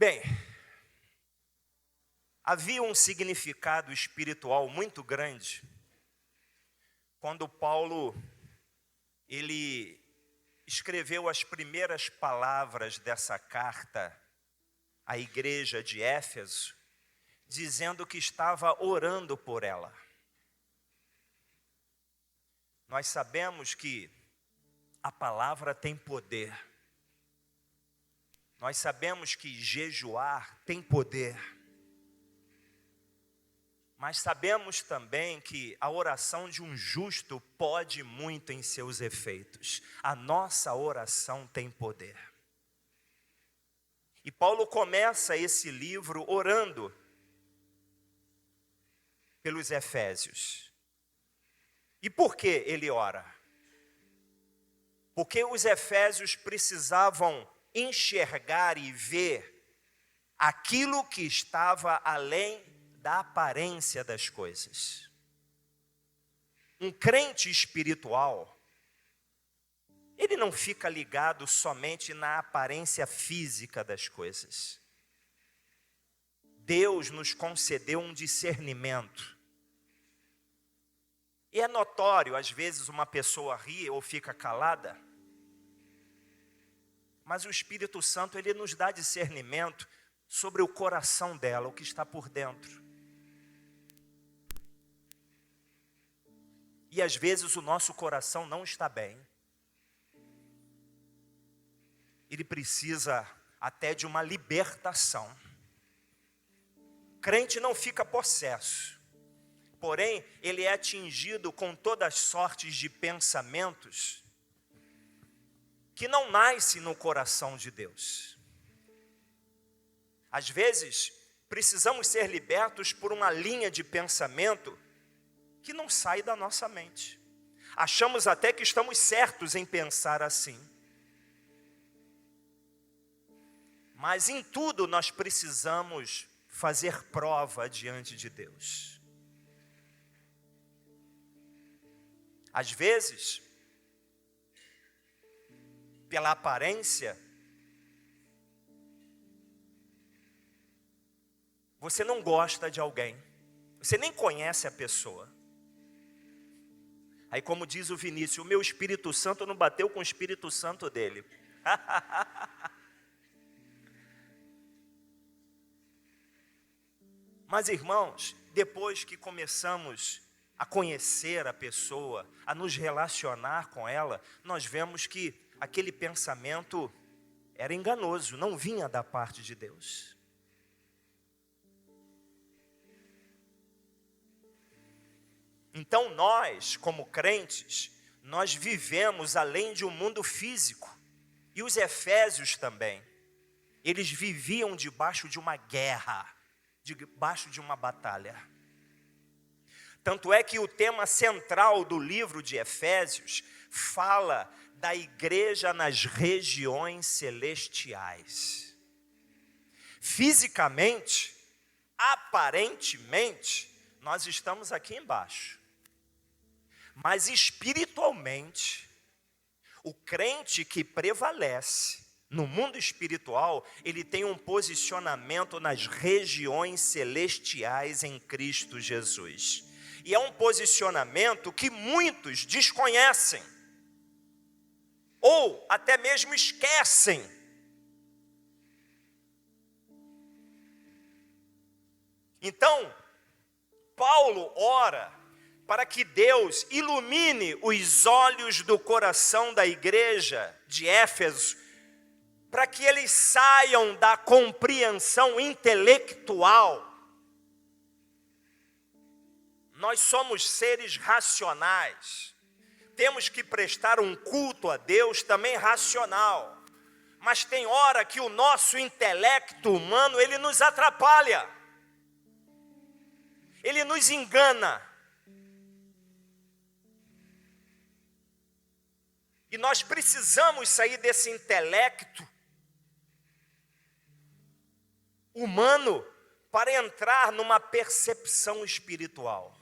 Bem, havia um significado espiritual muito grande quando Paulo ele escreveu as primeiras palavras dessa carta à igreja de Éfeso, dizendo que estava orando por ela. Nós sabemos que a palavra tem poder. Nós sabemos que jejuar tem poder. Mas sabemos também que a oração de um justo pode muito em seus efeitos. A nossa oração tem poder. E Paulo começa esse livro orando pelos Efésios. E por que ele ora? Porque os Efésios precisavam enxergar e ver aquilo que estava além da aparência das coisas. Um crente espiritual, ele não fica ligado somente na aparência física das coisas. Deus nos concedeu um discernimento. E é notório, às vezes uma pessoa ri ou fica calada, mas o Espírito Santo, ele nos dá discernimento sobre o coração dela, o que está por dentro. E às vezes o nosso coração não está bem. Ele precisa até de uma libertação. Crente não fica possesso. Porém, ele é atingido com todas as sortes de pensamentos que não nascem no coração de Deus. Às vezes, precisamos ser libertos por uma linha de pensamento que não sai da nossa mente. Achamos até que estamos certos em pensar assim. Mas em tudo nós precisamos fazer prova diante de Deus. Às vezes, pela aparência, você não gosta de alguém, você nem conhece a pessoa. Aí, como diz o Vinícius, o meu Espírito Santo não bateu com o Espírito Santo dele. Mas, irmãos, depois que começamos a conhecer a pessoa, a nos relacionar com ela, nós vemos que aquele pensamento era enganoso, não vinha da parte de Deus. Então nós, como crentes, nós vivemos além de um mundo físico. E os Efésios também. Eles viviam debaixo de uma guerra, debaixo de uma batalha. Tanto é que o tema central do livro de Efésios fala da igreja nas regiões celestiais. Fisicamente, aparentemente, nós estamos aqui embaixo. Mas espiritualmente, o crente que prevalece no mundo espiritual, ele tem um posicionamento nas regiões celestiais em Cristo Jesus. E é um posicionamento que muitos desconhecem, ou até mesmo esquecem. Então, Paulo ora para que Deus ilumine os olhos do coração da igreja de Éfeso, para que eles saiam da compreensão intelectual. Nós somos seres racionais, temos que prestar um culto a Deus também racional, mas tem hora que o nosso intelecto humano, ele nos atrapalha, ele nos engana, e nós precisamos sair desse intelecto humano para entrar numa percepção espiritual.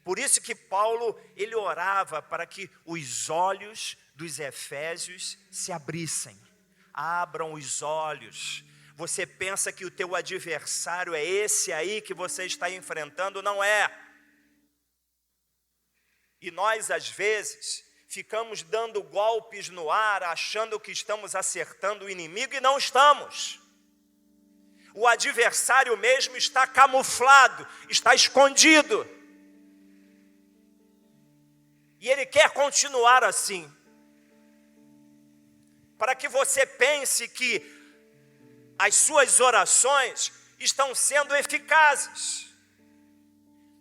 Por isso que Paulo, ele orava para que os olhos dos Efésios se abrissem. Abram os olhos, Você pensa que o teu adversário é esse aí que você está enfrentando, não é. E nós, às vezes, ficamos dando golpes no ar, achando que estamos acertando o inimigo e não estamos. O adversário mesmo está camuflado, está escondido. E ele quer continuar assim, para que você pense que as suas orações estão sendo eficazes,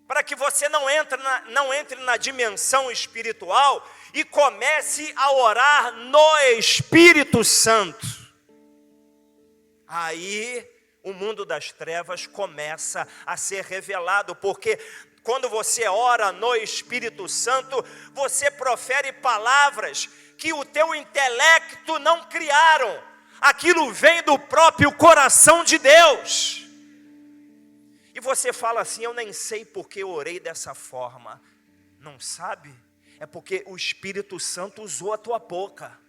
para que você não entre na dimensão espiritual e comece a orar no Espírito Santo. Aí o mundo das trevas começa a ser revelado, porque quando você ora no Espírito Santo, você profere palavras que o teu intelecto não criaram. Aquilo vem do próprio coração de Deus. E você fala assim, eu nem sei porque eu orei dessa forma. Não sabe? É porque o Espírito Santo usou a tua boca.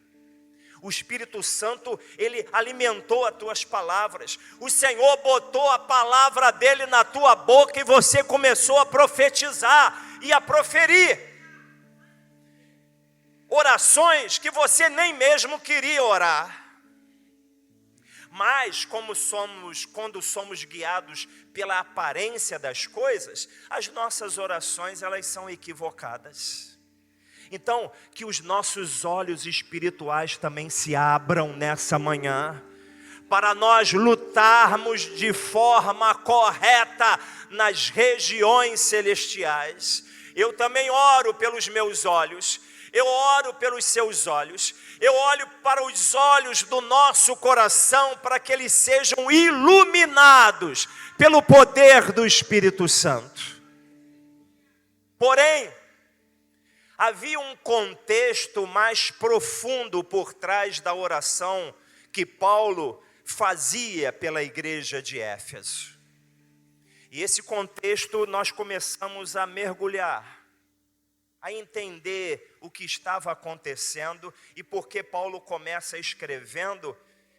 O Espírito Santo, ele alimentou as tuas palavras. O Senhor botou a palavra dele na tua boca e você começou a profetizar e a proferir orações que você nem mesmo queria orar. Mas quando somos guiados pela aparência das coisas, as nossas orações, elas são equivocadas. Então, que os nossos olhos espirituais também se abram nessa manhã, para nós lutarmos de forma correta nas regiões celestiais. Eu também oro pelos meus olhos, eu oro pelos seus olhos, eu olho para os olhos do nosso coração, para que eles sejam iluminados pelo poder do Espírito Santo. Porém, havia um contexto mais profundo por trás da oração que Paulo fazia pela igreja de Éfeso. E esse contexto nós começamos a mergulhar, a entender o que estava acontecendo e por que Paulo começa escrevendo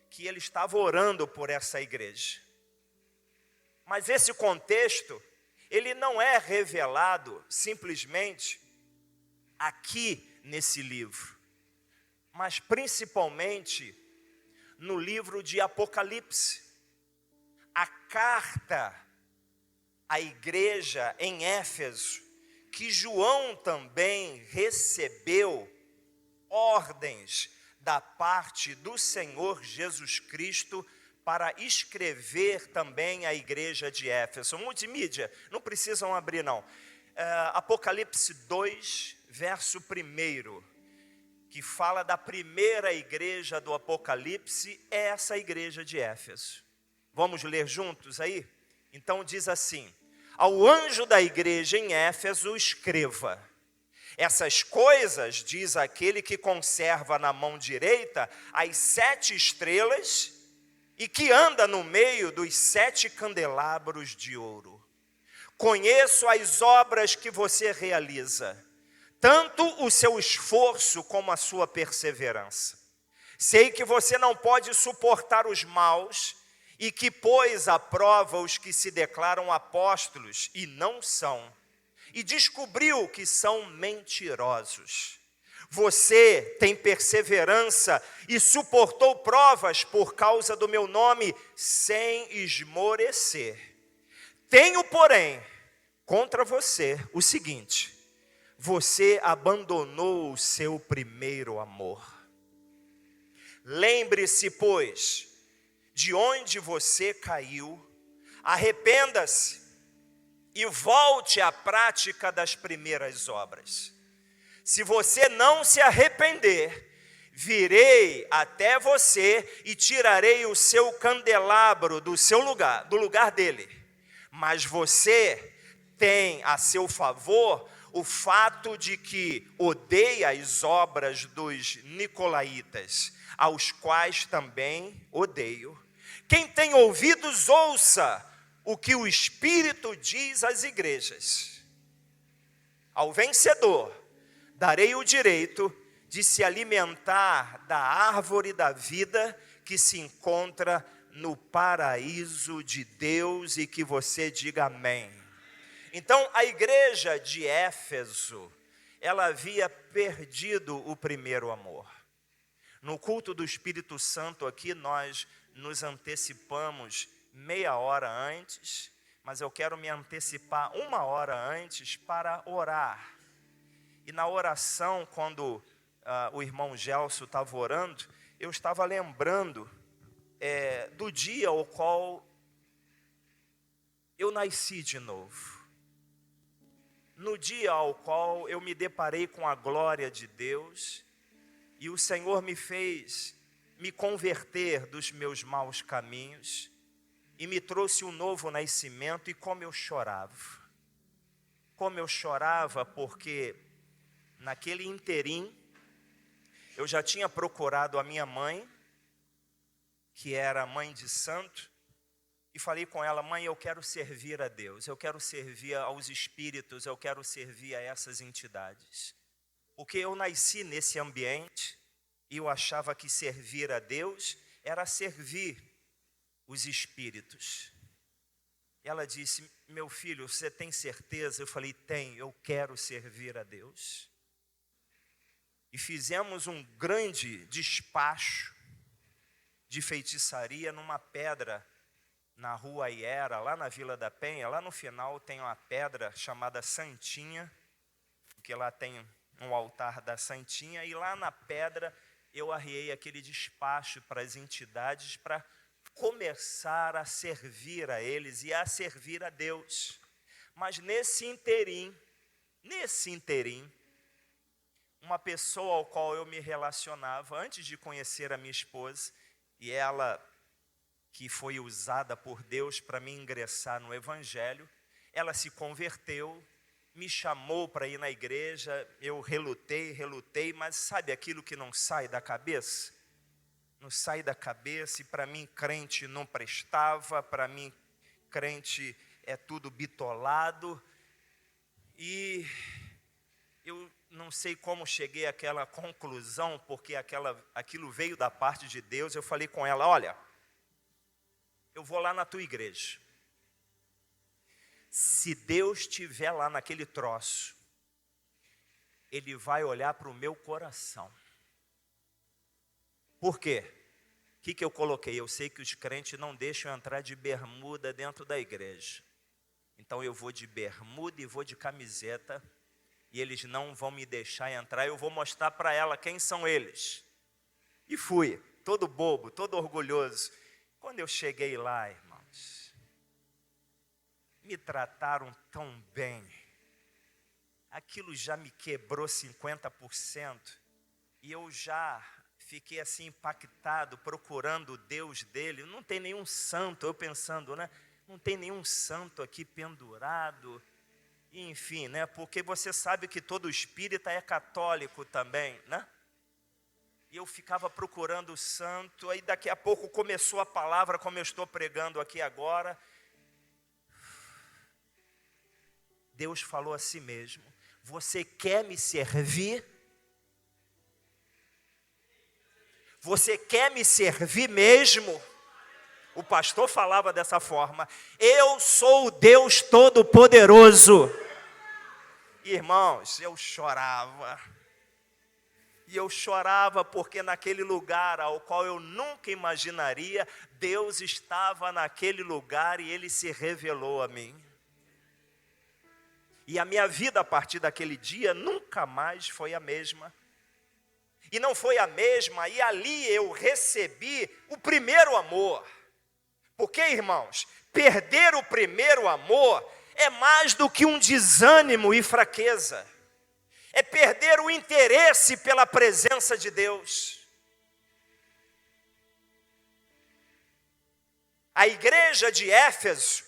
que ele estava orando por essa igreja. Mas esse contexto, ele não é revelado simplesmente aqui nesse livro, mas principalmente no livro de Apocalipse. A carta à igreja em Éfeso, que João também recebeu ordens da parte do Senhor Jesus Cristo para escrever também à igreja de Éfeso. Multimídia, não precisam abrir não. Apocalipse 2, verso 1, que fala da primeira igreja do Apocalipse, é essa igreja de Éfeso. Vamos ler juntos aí? Então diz assim: ao anjo da igreja em Éfeso escreva: essas coisas diz aquele que conserva na mão direita as 7 estrelas e que anda no meio dos 7 candelabros de ouro. Conheço as obras que você realiza, tanto o seu esforço como a sua perseverança. Sei que você não pode suportar os maus e que pôs à prova os que se declaram apóstolos e não são, e descobriu que são mentirosos. Você tem perseverança e suportou provas por causa do meu nome sem esmorecer. Tenho, porém, contra você o seguinte: você abandonou o seu primeiro amor. Lembre-se, pois, de onde você caiu, arrependa-se e volte à prática das primeiras obras. Se você não se arrepender, virei até você e tirarei o seu candelabro do seu lugar, do lugar dele. Mas você tem a seu favor o fato de que odeia as obras dos nicolaítas, aos quais também odeio. Quem tem ouvidos, ouça o que o Espírito diz às igrejas. Ao vencedor, darei o direito de se alimentar da árvore da vida que se encontra no paraíso de Deus e que você diga amém. Então, a igreja de Éfeso, ela havia perdido o primeiro amor. No culto do Espírito Santo aqui, nós nos antecipamos meia hora antes, mas eu quero me antecipar 1 hora antes para orar. E na oração, quando o irmão Gelson estava orando, eu estava lembrando do dia ao qual eu nasci de novo. No dia ao qual eu me deparei com a glória de Deus, e o Senhor me fez me converter dos meus maus caminhos, e me trouxe um novo nascimento, e como eu chorava. Como eu chorava, porque naquele interim, eu já tinha procurado a minha mãe, que era mãe de santo, e falei com ela: mãe, eu quero servir a Deus, eu quero servir aos espíritos, eu quero servir a essas entidades. Porque eu nasci nesse ambiente, e eu achava que servir a Deus era servir os espíritos. Ela disse: meu filho, você tem certeza? Eu falei: tenho, eu quero servir a Deus. E fizemos um grande despacho de feitiçaria numa pedra na rua Iera, lá na Vila da Penha. Lá no final tem uma pedra chamada Santinha, porque lá tem um altar da Santinha, e lá na pedra eu arriei aquele despacho para as entidades, para começar a servir a eles e a servir a Deus. Mas nesse interim, uma pessoa ao qual eu me relacionava antes de conhecer a minha esposa, e ela que foi usada por Deus para me ingressar no Evangelho, ela se converteu, me chamou para ir na igreja, eu relutei, mas sabe aquilo que não sai da cabeça? Não sai da cabeça, e para mim crente não prestava, para mim crente é tudo bitolado, e eu não sei como cheguei àquela conclusão, porque aquilo veio da parte de Deus. Eu falei com ela: olha, eu vou lá na tua igreja. Se Deus estiver lá naquele troço, Ele vai olhar para o meu coração. Por quê? O que eu coloquei? Eu sei que os crentes não deixam eu entrar de bermuda dentro da igreja. Então eu vou de bermuda e vou de camiseta, e eles não vão me deixar entrar. Eu vou mostrar para ela quem são eles. E fui, todo bobo, todo orgulhoso. Quando eu cheguei lá, irmãos, me trataram tão bem. Aquilo já me quebrou 50%. E eu já fiquei assim impactado, procurando o Deus dele. Não tem nenhum santo, eu pensando, né? Não tem nenhum santo aqui pendurado. Enfim, né? Porque você sabe que todo espírita é católico também, né? E eu ficava procurando o santo, aí daqui a pouco começou a palavra, como eu estou pregando aqui agora. Deus falou a si mesmo: você quer me servir? Você quer me servir mesmo? O pastor falava dessa forma: eu sou o Deus Todo-Poderoso. Irmãos, eu chorava. E eu chorava porque naquele lugar ao qual eu nunca imaginaria, Deus estava naquele lugar e Ele se revelou a mim. E a minha vida a partir daquele dia nunca mais foi a mesma. E não foi a mesma, e ali eu recebi o primeiro amor. Porque, irmãos, perder o primeiro amor é mais do que um desânimo e fraqueza. É perder o interesse pela presença de Deus. A igreja de Éfeso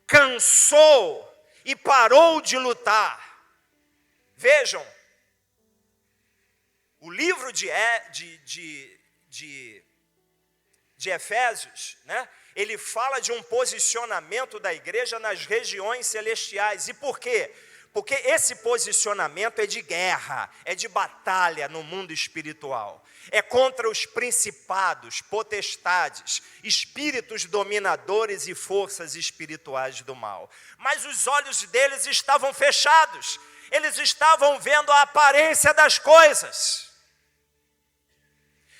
cansou e parou de lutar. Vejam, o livro de Efésios, né? Ele fala de um posicionamento da igreja nas regiões celestiais. E por quê? Porque esse posicionamento é de guerra, é de batalha no mundo espiritual. É contra os principados, potestades, espíritos dominadores e forças espirituais do mal. Mas os olhos deles estavam fechados. Eles estavam vendo a aparência das coisas.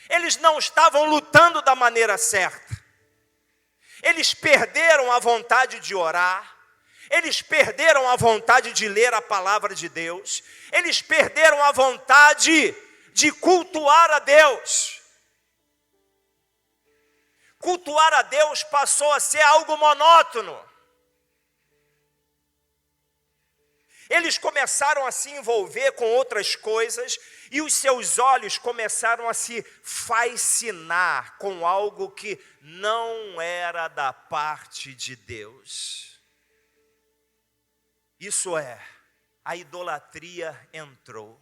Eles não estavam lutando da maneira certa. Eles perderam a vontade de orar. Eles perderam a vontade de ler a palavra de Deus. Eles perderam a vontade de cultuar a Deus. Cultuar a Deus passou a ser algo monótono. Eles começaram a se envolver com outras coisas e os seus olhos começaram a se fascinar com algo que não era da parte de Deus. Isso é, a idolatria entrou.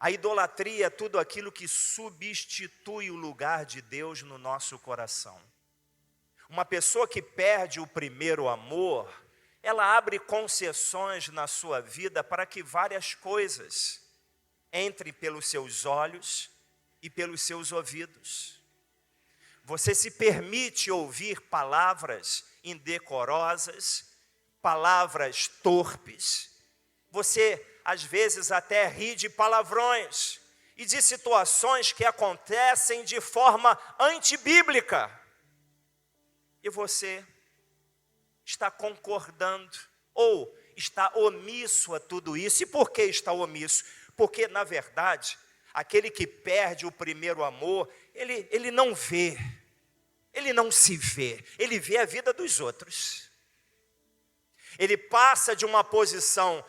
A idolatria é tudo aquilo que substitui o lugar de Deus no nosso coração. Uma pessoa que perde o primeiro amor, ela abre concessões na sua vida para que várias coisas entrem pelos seus olhos e pelos seus ouvidos. Você se permite ouvir palavras indecorosas, palavras torpes. Você, às vezes, até ri de palavrões e de situações que acontecem de forma antibíblica. E você está concordando ou está omisso a tudo isso. E por que está omisso? Porque, na verdade, aquele que perde o primeiro amor, ele não vê, ele não se vê, ele vê a vida dos outros. Ele passa de uma posição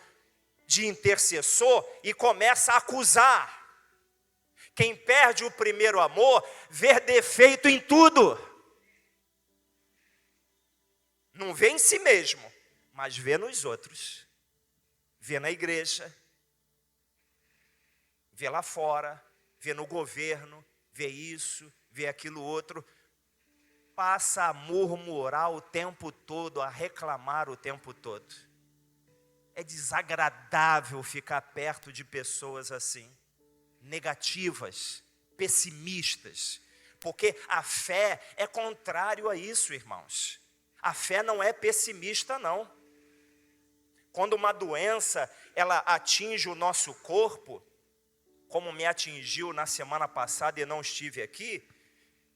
de intercessor e começa a acusar. Quem perde o primeiro amor, vê defeito em tudo. Não vê em si mesmo, mas vê nos outros. Vê na igreja, vê lá fora, vê no governo, vê isso, vê aquilo outro. Passa a murmurar o tempo todo, a reclamar o tempo todo. É desagradável ficar perto de pessoas assim, negativas, pessimistas, porque a fé é contrário a isso, irmãos. A fé não é pessimista, não. Quando uma doença, ela atinge o nosso corpo, como me atingiu na semana passada e não estive aqui,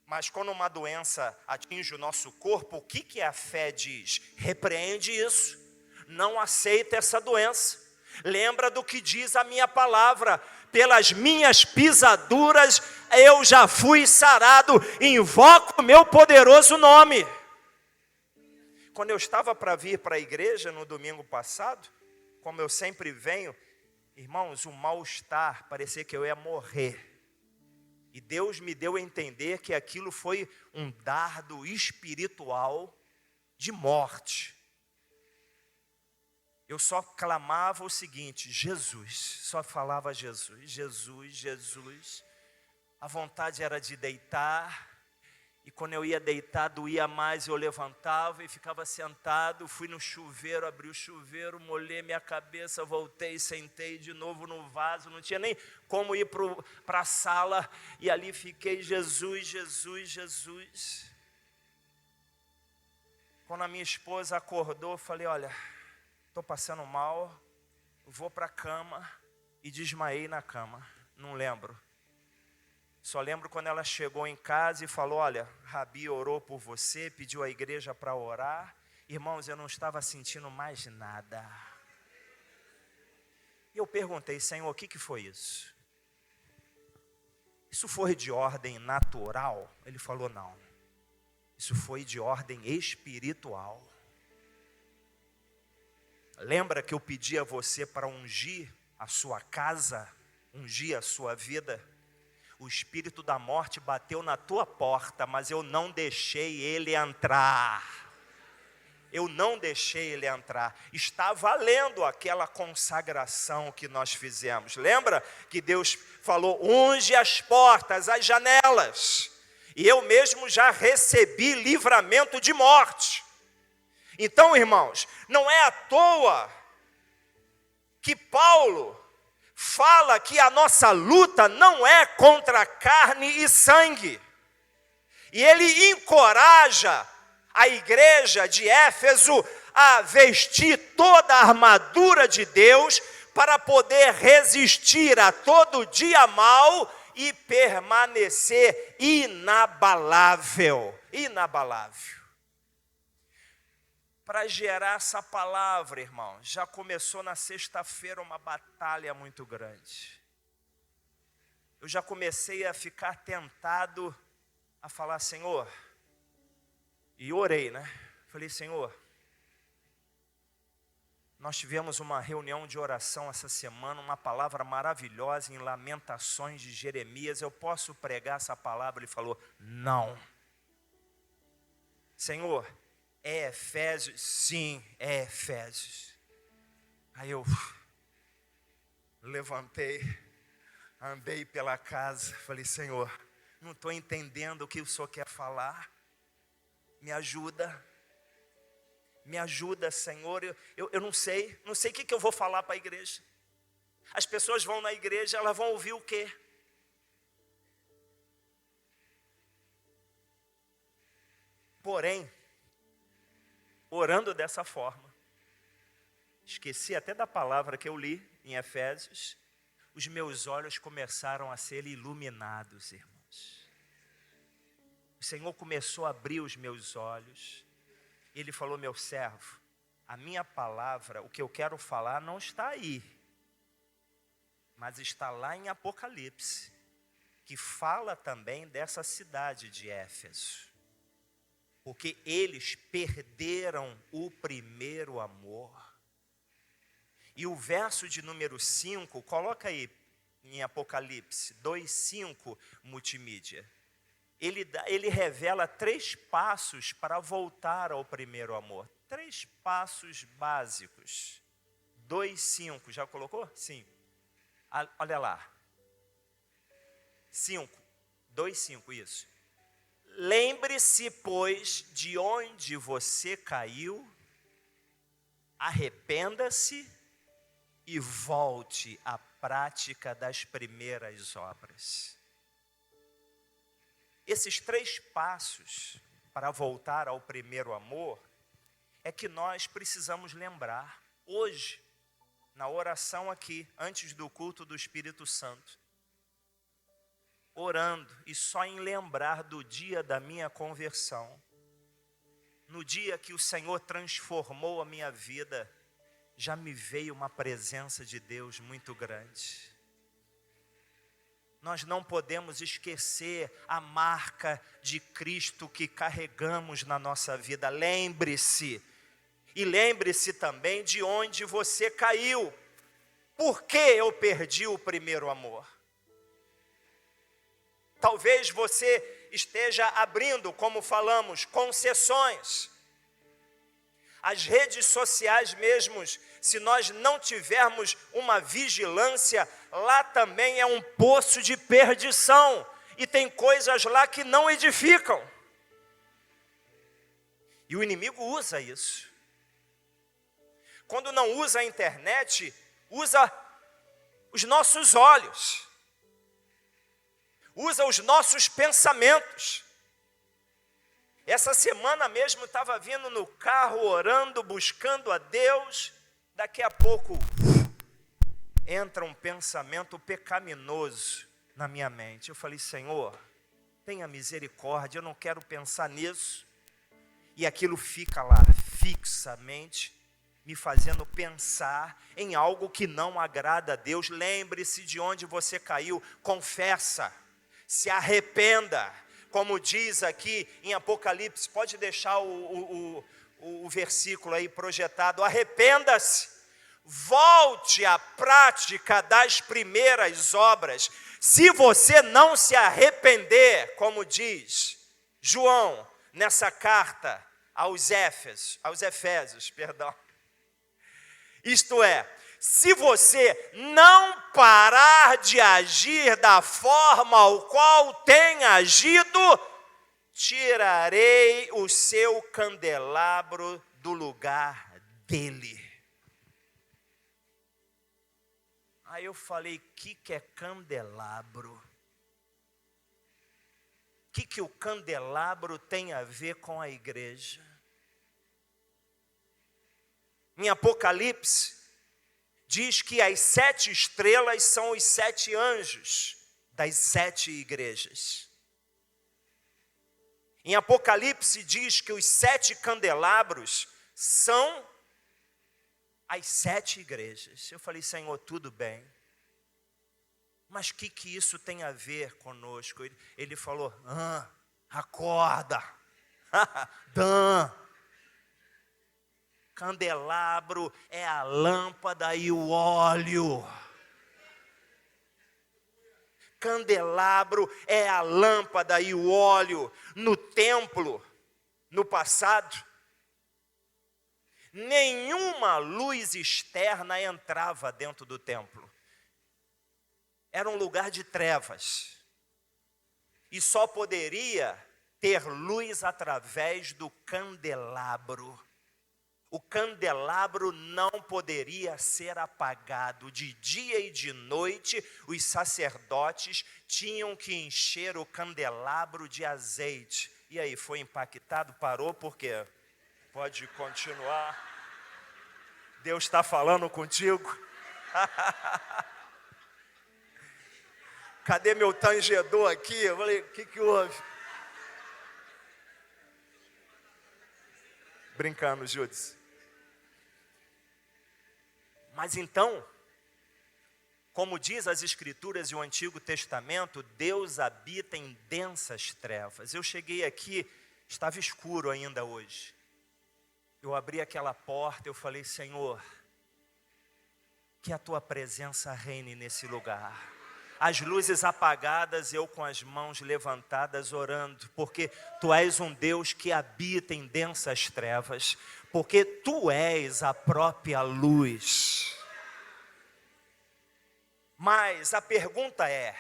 mas quando uma doença atinge o nosso corpo, o que a fé diz? Repreende isso, não aceita essa doença. Lembra do que diz a minha palavra: pelas minhas pisaduras eu já fui sarado, invoco o meu poderoso nome. Quando eu estava para vir para a igreja no domingo passado, como eu sempre venho, irmãos, o mal-estar, parecia que eu ia morrer. E Deus me deu a entender que aquilo foi um dardo espiritual de morte. Eu só clamava o seguinte: Jesus, só falava Jesus, Jesus, Jesus. A vontade era de deitar. E quando eu ia deitar, doía mais, eu levantava e ficava sentado. Fui no chuveiro, abri o chuveiro, molhei minha cabeça, voltei, sentei de novo no vaso. Não tinha nem como ir para a sala. E ali fiquei, Jesus, Jesus, Jesus. Quando a minha esposa acordou, eu falei: olha, estou passando mal, vou para a cama. E desmaiei na cama, não lembro. Só lembro quando ela chegou em casa e falou: olha, Rabi orou por você, pediu à igreja para orar. Irmãos, eu não estava sentindo mais nada. E eu perguntei: Senhor, o que foi isso? Isso foi de ordem natural? Ele falou: não. Isso foi de ordem espiritual. Lembra que eu pedi a você para ungir a sua casa, ungir a sua vida? O espírito da morte bateu na tua porta, mas eu não deixei ele entrar. Eu não deixei ele entrar. Está valendo aquela consagração que nós fizemos. Lembra que Deus falou: unge as portas, as janelas. E eu mesmo já recebi livramento de morte. Então, irmãos, não é à toa que Paulo fala que a nossa luta não é contra carne e sangue. E ele encoraja a igreja de Éfeso a vestir toda a armadura de Deus para poder resistir a todo dia mal e permanecer inabalável. Inabalável. Para gerar essa palavra, irmão, já começou na sexta-feira uma batalha muito grande. Eu já comecei a ficar tentado a falar, Senhor, e orei, né? Falei, Senhor, nós tivemos uma reunião de oração essa semana, uma palavra maravilhosa em Lamentações de Jeremias, eu posso pregar essa palavra? Ele falou, não. Senhor, é Efésios? Sim, é Efésios. Aí eu levantei, andei pela casa, falei, Senhor, não estou entendendo o que o Senhor quer falar, me ajuda, Senhor, eu não sei o que eu vou falar para a igreja. As pessoas vão na igreja, elas vão ouvir o quê? Porém, orando dessa forma, esqueci até da palavra que eu li em Efésios, os meus olhos começaram a ser iluminados, irmãos. O Senhor começou a abrir os meus olhos. Ele falou, meu servo, a minha palavra, o que eu quero falar não está aí, mas está lá em Apocalipse, que fala também dessa cidade de Éfeso. Porque eles perderam o primeiro amor. E o verso de número 5, coloca aí em Apocalipse 2:5, multimídia. Ele revela 3 passos para voltar ao primeiro amor. 3 passos básicos. 2:5, já colocou? Sim. Olha lá. 2:5, isso. Lembre-se, pois, de onde você caiu, arrependa-se e volte à prática das primeiras obras. Esses 3 passos para voltar ao primeiro amor é que nós precisamos lembrar hoje, na oração aqui, antes do culto do Espírito Santo. Orando e só em lembrar do dia da minha conversão, no dia que o Senhor transformou a minha vida, já me veio uma presença de Deus muito grande. Nós não podemos esquecer a marca de Cristo que carregamos na nossa vida. Lembre-se, e lembre-se também de onde você caiu. Por que eu perdi o primeiro amor? Talvez você esteja abrindo, como falamos, concessões. As redes sociais mesmo, se nós não tivermos uma vigilância, lá também é um poço de perdição. E tem coisas lá que não edificam. E o inimigo usa isso. Quando não usa a internet, usa os nossos olhos. Usa os nossos pensamentos. Essa semana mesmo estava vindo no carro, orando, buscando a Deus. Daqui a pouco, entra um pensamento pecaminoso na minha mente. Eu falei, Senhor, tenha misericórdia, eu não quero pensar nisso. E aquilo fica lá, fixamente, me fazendo pensar em algo que não agrada a Deus. Lembre-se de onde você caiu, confessa. Se arrependa, como diz aqui em Apocalipse, pode deixar o versículo aí projetado, arrependa-se, volte à prática das primeiras obras. Se você não se arrepender, como diz João nessa carta aos Efésios, isto é, se você não parar de agir da forma ao qual tem agido, tirarei o seu candelabro do lugar dele. Aí eu falei, o que é candelabro? O que o candelabro tem a ver com a igreja? Em Apocalipse, diz que as 7 estrelas são os 7 anjos das 7 igrejas. Em Apocalipse diz que os 7 candelabros são as 7 igrejas. Eu falei, Senhor, tudo bem. Mas o que isso tem a ver conosco? Ele falou, acorda. Dan. Candelabro é a lâmpada e o óleo. Candelabro é a lâmpada e o óleo. No templo, no passado, nenhuma luz externa entrava dentro do templo. Era um lugar de trevas. E só poderia ter luz através do candelabro. O candelabro não poderia ser apagado. De dia e de noite, os sacerdotes tinham que encher o candelabro de azeite. E aí, foi impactado? Parou? Por quê? Pode continuar. Deus está falando contigo? Cadê meu tangedor aqui? Eu falei, o que houve? Brincando, Judas. Mas então, como diz as Escrituras e o Antigo Testamento, Deus habita em densas trevas. Eu cheguei aqui, estava escuro ainda hoje. Eu abri aquela porta, eu falei, Senhor, que a Tua presença reine nesse lugar. As luzes apagadas, eu com as mãos levantadas orando, porque Tu és um Deus que habita em densas trevas, porque Tu és a própria luz. Mas a pergunta é,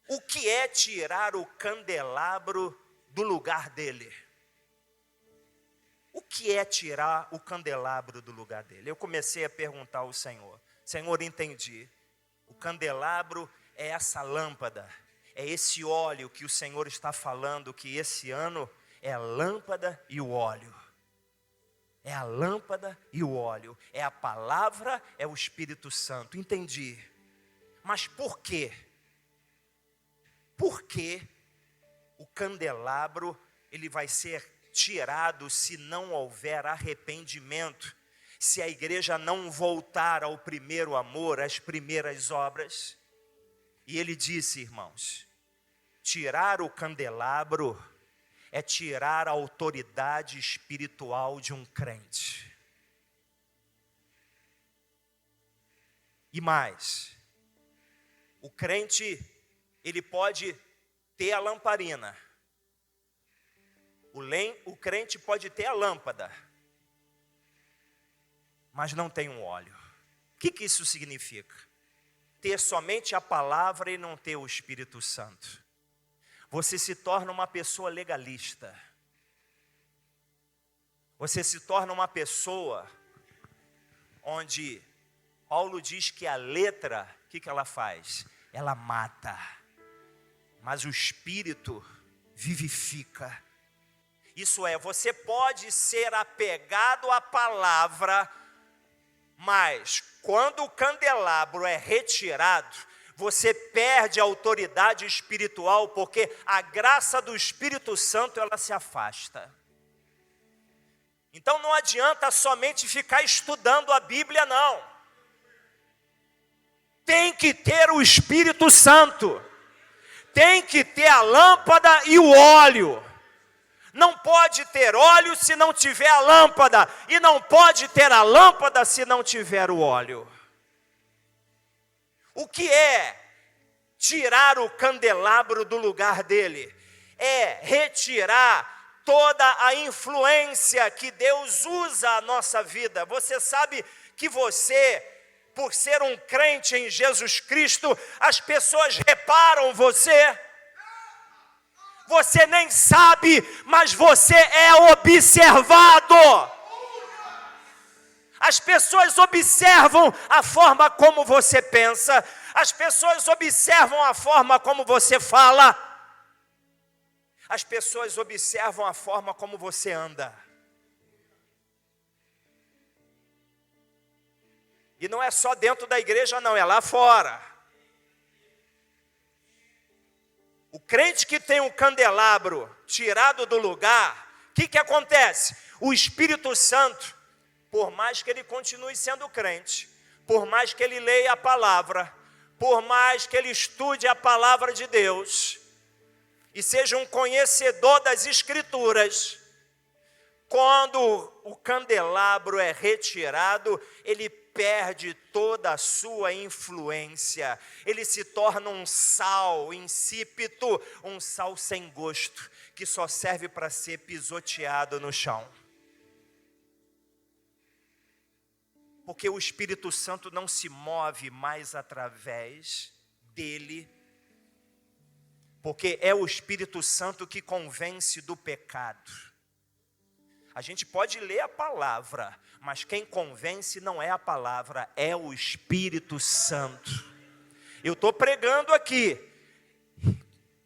o que é tirar o candelabro do lugar dele? O que é tirar o candelabro do lugar dele? Eu comecei a perguntar ao Senhor. Senhor, entendi. O candelabro é essa lâmpada, é esse óleo que o Senhor está falando, que esse ano é a lâmpada e o óleo. É a lâmpada e o óleo. É a palavra, é o Espírito Santo. Entendi. Mas por quê? Por que o candelabro ele vai ser tirado se não houver arrependimento? Se a igreja não voltar ao primeiro amor, às primeiras obras? E ele disse, irmãos, tirar o candelabro é tirar a autoridade espiritual de um crente. E mais, o crente, ele pode ter a lamparina. O crente pode ter a lâmpada, mas não tem um óleo. O que isso significa? Ter somente a palavra e não ter o Espírito Santo. Você se torna uma pessoa legalista. Você se torna uma pessoa onde Paulo diz que a letra, o que ela faz? Ela mata, mas o Espírito vivifica. Isso é, você pode ser apegado à palavra, mas quando o candelabro é retirado, você perde a autoridade espiritual, porque a graça do Espírito Santo, ela se afasta. Então não adianta somente ficar estudando a Bíblia, não. Tem que ter o Espírito Santo. Tem que ter a lâmpada e o óleo. Não pode ter óleo se não tiver a lâmpada. E não pode ter a lâmpada se não tiver o óleo. O que é tirar o candelabro do lugar dele? É retirar toda a influência que Deus usa na nossa vida. Você sabe que você, por ser um crente em Jesus Cristo, as pessoas reparam você. Você nem sabe, mas você é observado. As pessoas observam a forma como você pensa, as pessoas observam a forma como você fala, as pessoas observam a forma como você anda. E não é só dentro da igreja, não, é lá fora. O crente que tem um candelabro tirado do lugar, o que acontece? O Espírito Santo, por mais que ele continue sendo crente, por mais que ele leia a palavra, por mais que ele estude a palavra de Deus, e seja um conhecedor das Escrituras, quando o candelabro é retirado, ele perde toda a sua influência, ele se torna um sal insípido, um sal sem gosto, que só serve para ser pisoteado no chão. Porque o Espírito Santo não se move mais através dele, porque é o Espírito Santo que convence do pecado. A gente pode ler a palavra, mas quem convence não é a palavra, é o Espírito Santo. Eu estou pregando aqui,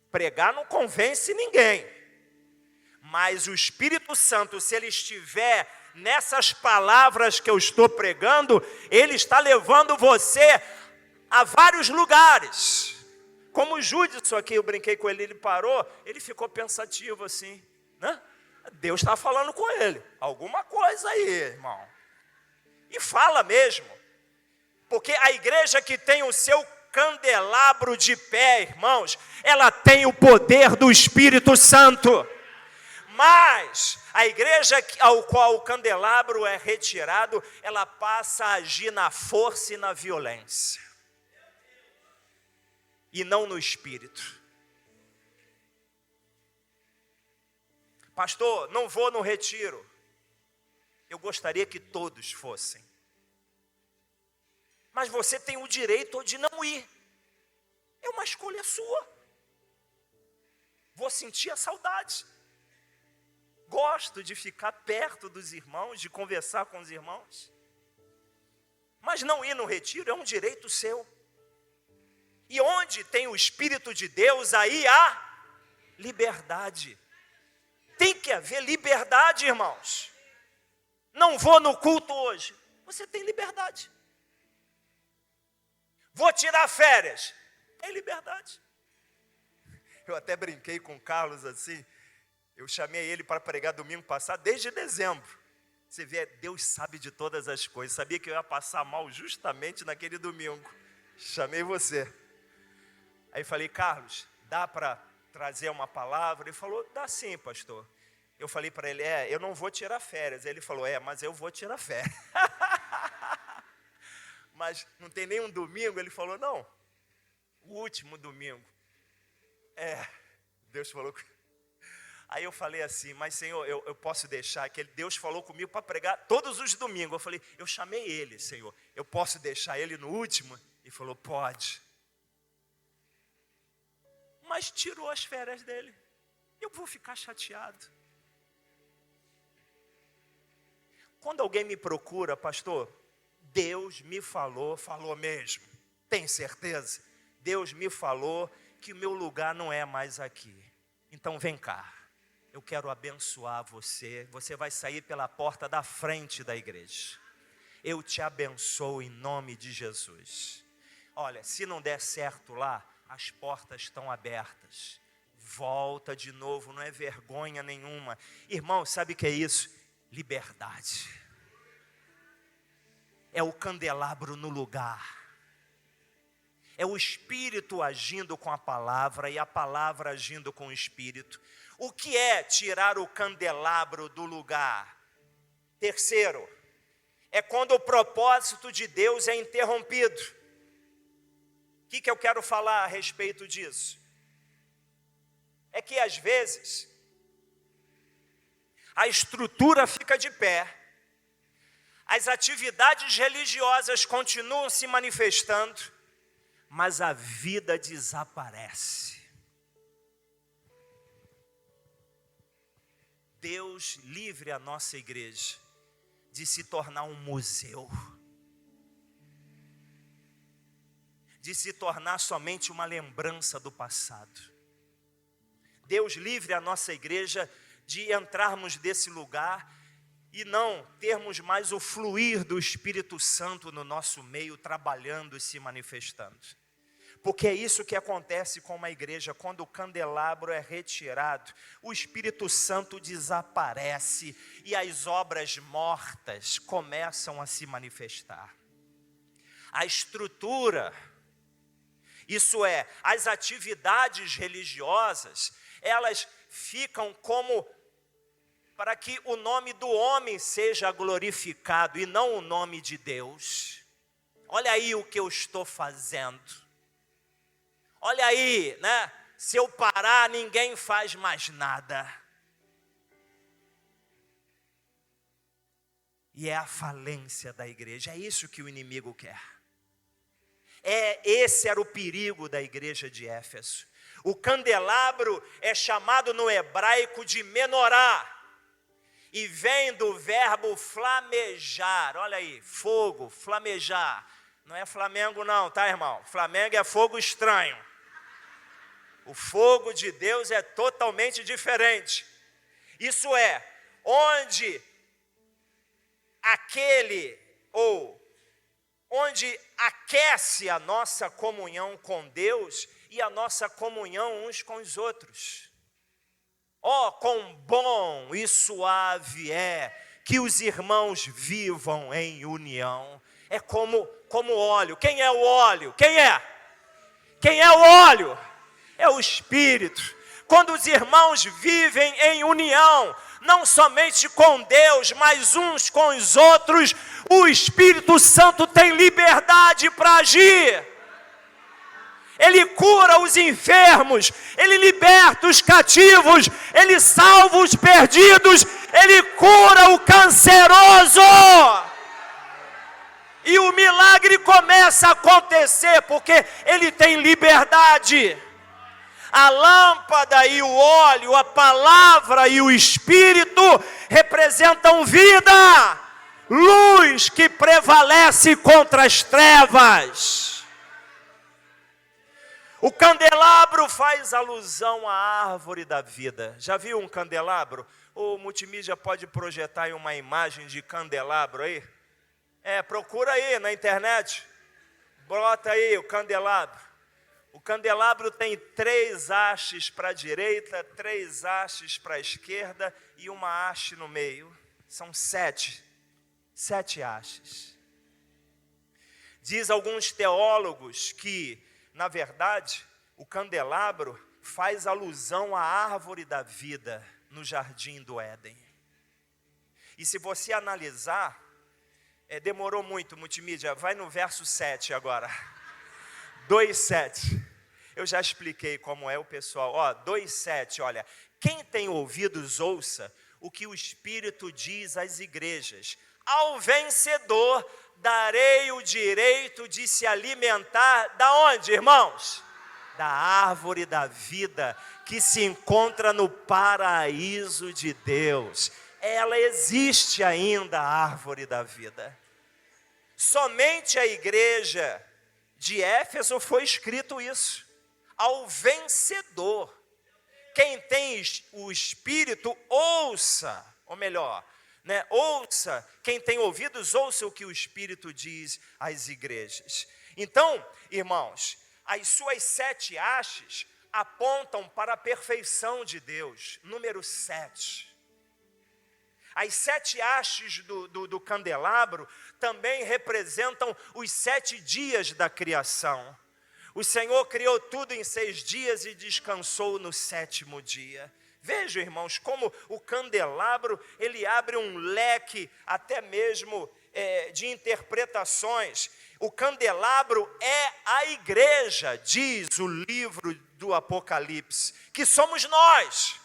pregar não convence ninguém, mas o Espírito Santo, se ele estiver nessas palavras que eu estou pregando, ele está levando você a vários lugares. Como o Judson aqui, eu brinquei com ele, ele parou, ele ficou pensativo assim, né? Deus está falando com ele, alguma coisa aí, irmão. E fala mesmo, porque a igreja que tem o seu candelabro de pé, irmãos, ela tem o poder do Espírito Santo. Mas a igreja ao qual o candelabro é retirado, ela passa a agir na força e na violência, e não no Espírito. Pastor, não vou no retiro. Eu gostaria que todos fossem. Mas você tem o direito de não ir. É uma escolha sua. Vou sentir a saudade. Gosto de ficar perto dos irmãos, de conversar com os irmãos. Mas não ir no retiro é um direito seu. E onde tem o Espírito de Deus, aí há liberdade. Tem que haver liberdade, irmãos. Não vou no culto hoje. Você tem liberdade. Vou tirar férias. Tem liberdade. Eu até brinquei com o Carlos assim. Eu chamei ele para pregar domingo passado, desde dezembro. Você vê, Deus sabe de todas as coisas. Sabia que eu ia passar mal justamente naquele domingo. Chamei você. Aí falei, Carlos, dá para trazer uma palavra? Ele falou, dá sim, pastor. Eu falei para ele, eu não vou tirar férias. Ele falou, mas eu vou tirar férias. Mas não tem nenhum domingo? Ele falou, não, o último domingo. Deus falou. Aí eu falei assim, mas Senhor, eu posso deixar, que Deus falou comigo para pregar todos os domingos. Eu falei, eu chamei ele, Senhor, eu posso deixar ele no último? Ele falou, pode. Mas tirou as férias dele. Eu vou ficar chateado. Quando alguém me procura, pastor, Deus me falou mesmo. Tem certeza? Deus me falou que o meu lugar não é mais aqui. Então vem cá. Eu quero abençoar você. Você vai sair pela porta da frente da igreja. Eu te abençoo em nome de Jesus. Olha, se não der certo lá, as portas estão abertas. Volta de novo, não é vergonha nenhuma. Irmão, sabe o que é isso? Liberdade. É o candelabro no lugar. É o Espírito agindo com a palavra e a palavra agindo com o Espírito. O que é tirar o candelabro do lugar? Terceiro, é quando o propósito de Deus é interrompido. O que eu quero falar a respeito disso? É que às vezes a estrutura fica de pé, as atividades religiosas continuam se manifestando, mas a vida desaparece. Deus livre a nossa igreja de se tornar um museu, de se tornar somente uma lembrança do passado. Deus livre a nossa igreja de entrarmos desse lugar e não termos mais o fluir do Espírito Santo no nosso meio, trabalhando e se manifestando. Porque é isso que acontece com uma igreja, quando o candelabro é retirado, o Espírito Santo desaparece e as obras mortas começam a se manifestar. A estrutura, isso é, as atividades religiosas, elas ficam como para que o nome do homem seja glorificado e não o nome de Deus. Olha aí o que eu estou fazendo. Olha aí, né? Se eu parar, ninguém faz mais nada. E é a falência da igreja, é isso que o inimigo quer. Esse era o perigo da igreja de Éfeso. O candelabro é chamado no hebraico de menorá. E vem do verbo flamejar, olha aí, fogo, flamejar. Não é Flamengo não, tá, irmão? Flamengo é fogo estranho. O fogo de Deus é totalmente diferente. Isso é, onde onde aquece a nossa comunhão com Deus e a nossa comunhão uns com os outros. Oh, quão bom e suave é que os irmãos vivam em união. É como óleo. Quem é o óleo? Quem é? Quem é o óleo? É o Espírito. Quando os irmãos vivem em união, não somente com Deus, mas uns com os outros, o Espírito Santo tem liberdade para agir. Ele cura os enfermos, Ele liberta os cativos, Ele salva os perdidos, Ele cura o canceroso. E o milagre começa a acontecer, porque Ele tem liberdade. A lâmpada e o óleo, a palavra e o Espírito representam vida, luz que prevalece contra as trevas. O candelabro faz alusão à árvore da vida. Já viu um candelabro? O multimídia pode projetar aí uma imagem de candelabro aí? Procura aí na internet. Bota aí o candelabro. O candelabro tem 3 hastes para a direita, 3 hastes para a esquerda e uma haste no meio. São 7 hastes. Diz alguns teólogos que, na verdade, o candelabro faz alusão à árvore da vida no jardim do Éden. E se você analisar, demorou muito, multimídia, vai no verso 7 agora. 2:7. Eu já expliquei como é o pessoal. 2:7, olha. Quem tem ouvidos, ouça o que o Espírito diz às igrejas. Ao vencedor darei o direito de se alimentar da onde, irmãos? Da árvore da vida que se encontra no paraíso de Deus. Ela existe ainda, a árvore da vida. Somente a igreja de Éfeso foi escrito isso. Ao vencedor. Quem tem o Espírito, ouça. Ou melhor, ouça. Quem tem ouvidos, ouça o que o Espírito diz às igrejas. Então, irmãos, as suas 7 hastes apontam para a perfeição de Deus. Número 7. As 7 hastes do candelabro também representam os 7 dias da criação. O Senhor criou tudo em 6 dias e descansou no 7º dia. Vejam, irmãos, como o candelabro, ele abre um leque até mesmo de interpretações. O candelabro é a igreja, diz o livro do Apocalipse, que somos nós.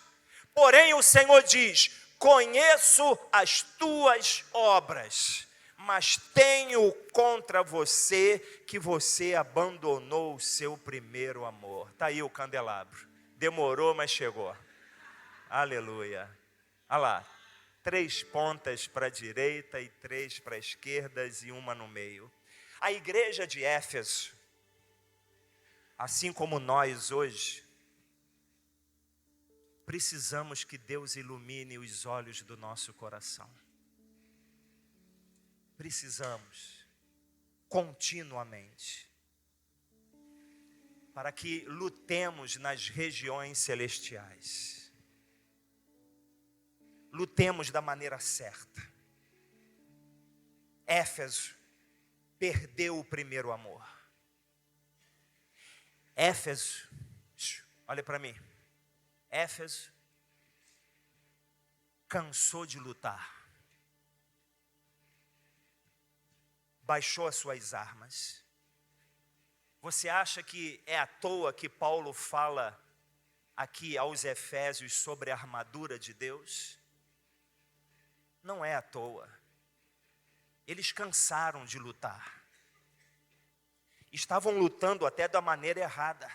Porém, o Senhor diz: conheço as tuas obras, mas tenho contra você que você abandonou o seu primeiro amor. Está aí o candelabro. Demorou, mas chegou. Aleluia. Olha lá. 3 pontas para a direita e 3 para a esquerda e uma no meio. A igreja de Éfeso, assim como nós hoje, precisamos que Deus ilumine os olhos do nosso coração. Precisamos, continuamente, para que lutemos nas regiões celestiais. Lutemos da maneira certa. Éfeso perdeu o primeiro amor. Éfeso, olha para mim. Éfeso cansou de lutar. Baixou as suas armas. Você acha que é à toa que Paulo fala aqui aos Efésios sobre a armadura de Deus? Não é à toa. Eles cansaram de lutar. Estavam lutando até da maneira errada.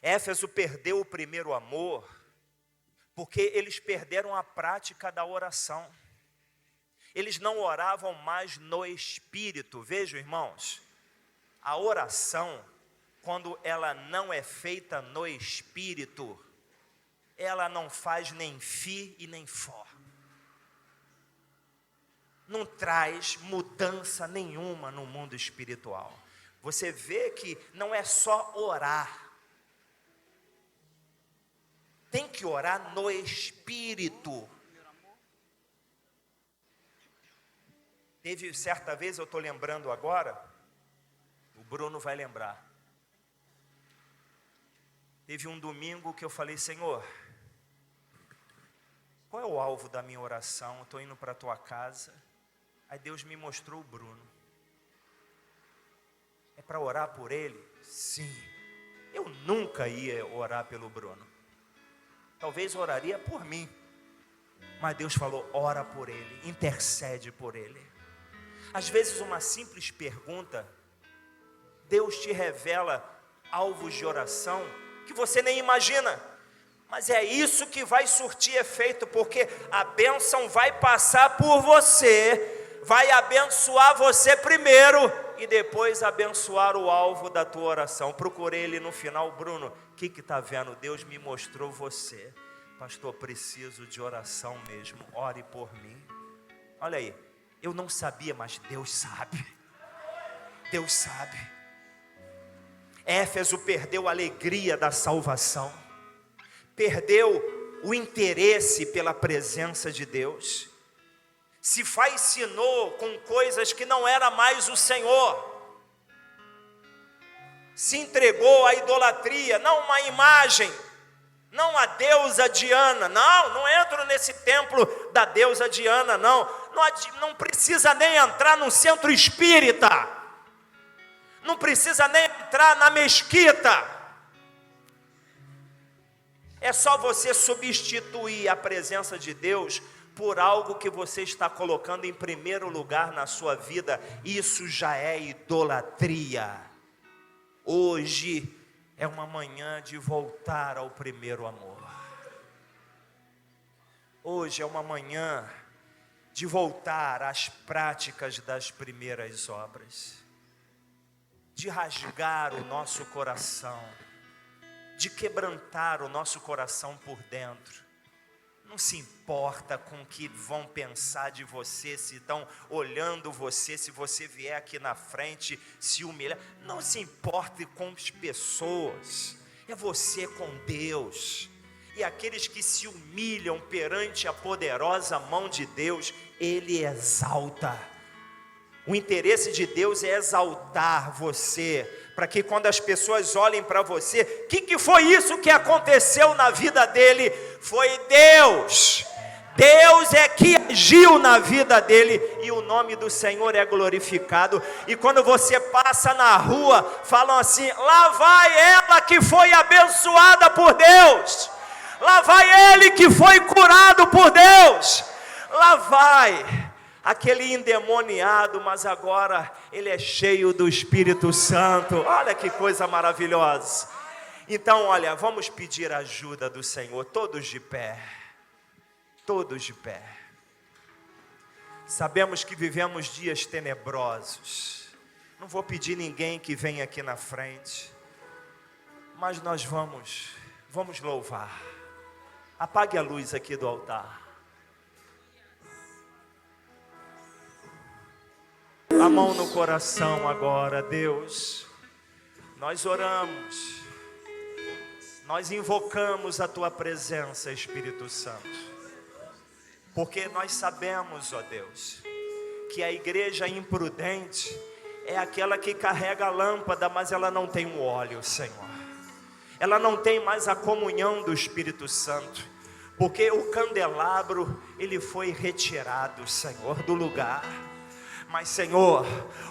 Éfeso perdeu o primeiro amor porque eles perderam a prática da oração. Eles não oravam mais no Espírito. Vejam, irmãos, a oração, quando ela não é feita no Espírito, ela não faz nem fi e nem fó. Não traz mudança nenhuma no mundo espiritual. Você vê que não é só orar. Tem que orar no Espírito. Teve certa vez, eu estou lembrando agora, o Bruno vai lembrar. Teve um domingo que eu falei, Senhor, qual é o alvo da minha oração? Eu estou indo para a tua casa. Aí Deus me mostrou o Bruno. É para orar por ele? Sim. Eu nunca ia orar pelo Bruno. Talvez oraria por mim. Mas Deus falou, ora por ele, intercede por ele. Às vezes uma simples pergunta, Deus te revela alvos de oração que você nem imagina. Mas é isso que vai surtir efeito, porque a bênção vai passar por você, vai abençoar você primeiro e depois abençoar o alvo da tua oração. Procurei ele no final, Bruno, o que está vendo? Deus me mostrou você. Pastor, preciso de oração mesmo, ore por mim. Olha aí, eu não sabia, mas Deus sabe. Deus sabe. Éfeso perdeu a alegria da salvação. Perdeu o interesse pela presença de Deus. Se fascinou com coisas que não era mais o Senhor. Se entregou à idolatria, não uma imagem, não a deusa Diana. Não entro nesse templo da deusa Diana, não precisa nem entrar no centro espírita. Não precisa nem entrar na mesquita. É só você substituir a presença de Deus por algo que você está colocando em primeiro lugar na sua vida. Isso já é idolatria. Hoje é uma manhã de voltar ao primeiro amor. Hoje é uma manhã de voltar às práticas das primeiras obras. De rasgar o nosso coração, de quebrantar o nosso coração por dentro. Não se importa com o que vão pensar de você, se estão olhando você, se você vier aqui na frente se humilhar. Não se importe com as pessoas, é você com Deus. E aqueles que se humilham perante a poderosa mão de Deus, Ele exalta. O interesse de Deus é exaltar você, para que quando as pessoas olhem para você, o que foi isso que aconteceu na vida dele? Foi Deus. Deus é que agiu na vida dele e o nome do Senhor é glorificado. E quando você passa na rua, falam assim, lá vai ela que foi abençoada por Deus. Lá vai ele que foi curado por Deus. Lá vai aquele endemoniado, mas agora ele é cheio do Espírito Santo. Olha que coisa maravilhosa. Então, olha, vamos pedir a ajuda do Senhor, todos de pé. Todos de pé. Sabemos que vivemos dias tenebrosos. Não vou pedir ninguém que venha aqui na frente, mas nós vamos louvar. Apague a luz aqui do altar. A mão no coração agora, Deus. Nós oramos. Nós invocamos a Tua presença, Espírito Santo. Porque nós sabemos, ó Deus, que a igreja imprudente é aquela que carrega a lâmpada, mas ela não tem o óleo, Senhor. Ela não tem mais a comunhão do Espírito Santo. Porque o candelabro, ele foi retirado, Senhor, do lugar. Mas, Senhor,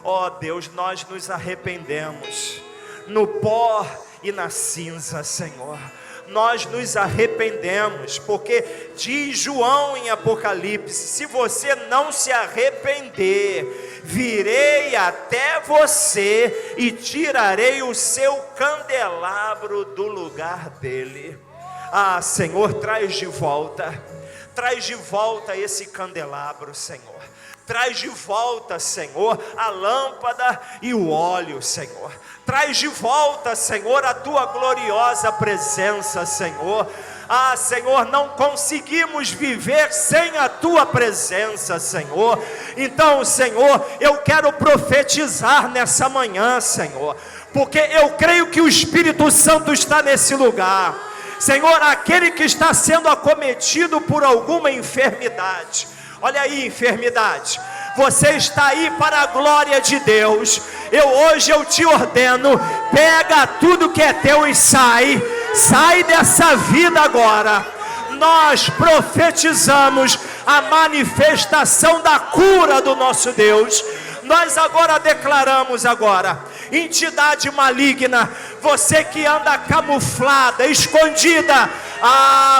ó Deus, nós nos arrependemos. No pó e na cinza, Senhor, nós nos arrependemos, porque diz João em Apocalipse: se você não se arrepender, virei até você e tirarei o seu candelabro do lugar dele. Ah, Senhor, traz de volta esse candelabro, Senhor. Traz de volta, Senhor, a lâmpada e o óleo, Senhor. Traz de volta, Senhor, a Tua gloriosa presença, Senhor. Ah, Senhor, não conseguimos viver sem a Tua presença, Senhor. Então, Senhor, eu quero profetizar nessa manhã, Senhor, porque eu creio que o Espírito Santo está nesse lugar. Senhor, aquele que está sendo acometido por alguma enfermidade. Olha aí, enfermidade, você está aí para a glória de Deus. Hoje eu te ordeno, pega tudo que é teu e sai dessa vida agora. Nós profetizamos a manifestação da cura do nosso Deus. Nós agora declaramos entidade maligna, você que anda camuflada, escondida,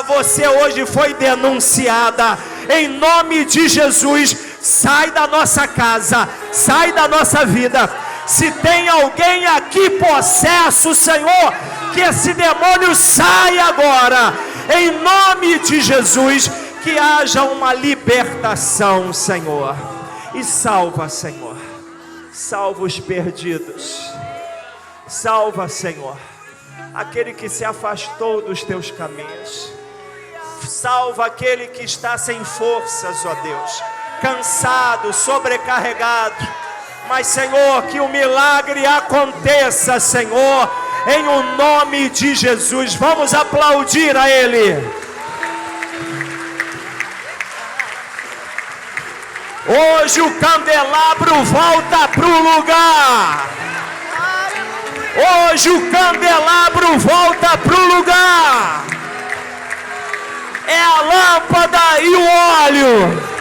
você hoje foi denunciada. Em nome de Jesus, sai da nossa casa, sai da nossa vida. Se tem alguém aqui possesso, Senhor, que esse demônio saia agora. Em nome de Jesus, que haja uma libertação, Senhor. E salva, Senhor. Salva os perdidos. Salva, Senhor, aquele que se afastou dos teus caminhos. Salva aquele que está sem forças, ó Deus, cansado, sobrecarregado. Mas, Senhor, que o milagre aconteça, Senhor, em o nome de Jesus. Vamos aplaudir a Ele. Hoje o candelabro volta para o lugar. Hoje o candelabro volta para o lugar. É a lâmpada e o óleo.